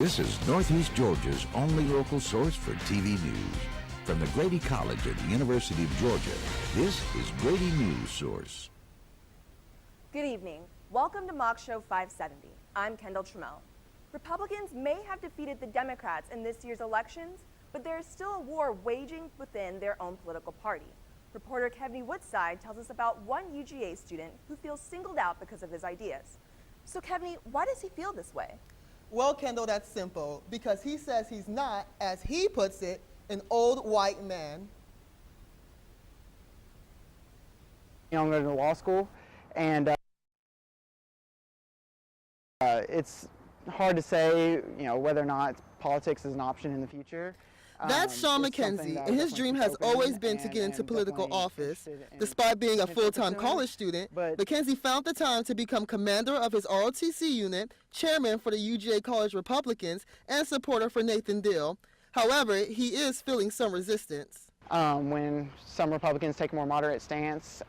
This is Northeast Georgia's only local source for TV news. From the Grady College at the University of Georgia, this is Grady News Source. Good evening. Welcome to Mock Show 570. I'm Kendall Trammell. Republicans may have defeated the Democrats in this year's elections, but there is still a war waging within their own political party. Reporter Kevney Woodside tells us about one UGA student who feels singled out because of his ideas. So Kevney, why does he feel this way? Well, Kendall, that's simple, because he says he's not, as he puts it, an old white man. I'm going to law school, and it's hard to say, whether or not politics is an option in the future. That's Sean McKenzie, and his dream has always been to get into political office. Despite being a full-time college student, McKenzie found the time to become commander of his ROTC unit, chairman for the UGA College Republicans, and supporter for Nathan Deal. However, he is feeling some resistance. When some Republicans take a more moderate stance,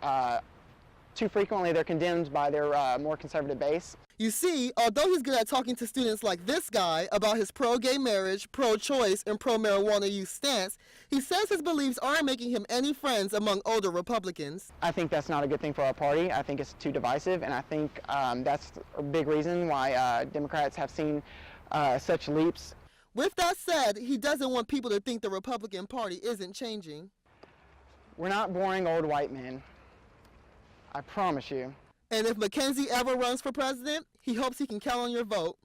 too frequently they're condemned by their more conservative base. You see, although he's good at talking to students like this guy about his pro-gay marriage, pro-choice, and pro-marijuana use stance, he says his beliefs aren't making him any friends among older Republicans. I think that's not a good thing for our party. I think it's too divisive, and I think that's a big reason why Democrats have seen such leaps. With that said, he doesn't want people to think the Republican Party isn't changing. We're not boring old white men. I promise you. And if McKenzie ever runs for president, he hopes he can count on your vote.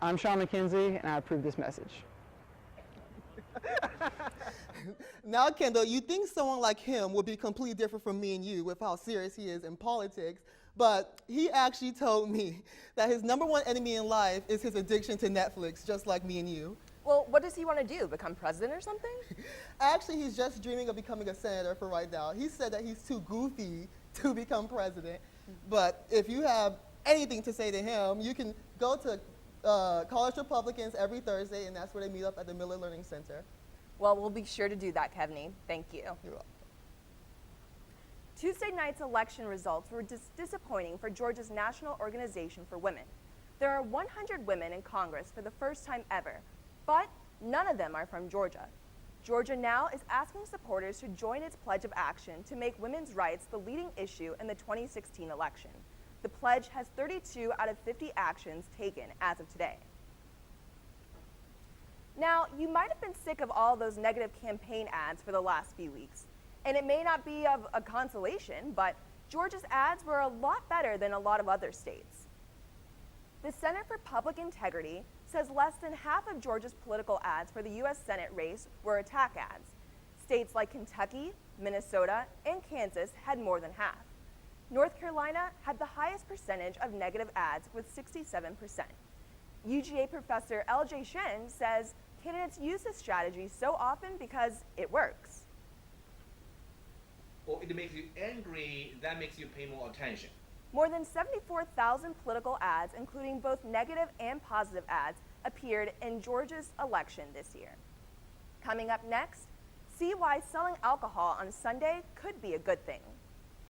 I'm Sean McKenzie, and I approve this message. Now, Kendall, you think someone like him would be completely different from me and you with how serious he is in politics, but he actually told me that his #1 enemy in life is his addiction to Netflix, just like me and you. Well, what does he want to do? Become president or something? Actually, he's just dreaming of becoming a senator for right now. He said that he's too goofy to become president. But if you have anything to say to him, you can go to College Republicans every Thursday, and that's where they meet up at the Miller Learning Center. Well, we'll be sure to do that, Kevney. Thank you. You're welcome. Tuesday night's election results were disappointing for Georgia's National Organization for Women. There are 100 women in Congress for the first time ever, but none of them are from Georgia. Georgia Now is asking supporters to join its pledge of action to make women's rights the leading issue in the 2016 election. The pledge has 32 out of 50 actions taken as of today. Now, you might have been sick of all those negative campaign ads for the last few weeks, and it may not be of a consolation, but Georgia's ads were a lot better than a lot of other states. The Center for Public Integrity says less than half of Georgia's political ads for the U.S. Senate race were attack ads. States like Kentucky, Minnesota, and Kansas had more than half. North Carolina had the highest percentage of negative ads with 67%. UGA professor L.J. Shen says candidates use this strategy so often because it works. Well, it makes you angry, that makes you pay more attention. More than 74,000 political ads, including both negative and positive ads, appeared in Georgia's election this year. Coming up next, see why selling alcohol on Sunday could be a good thing.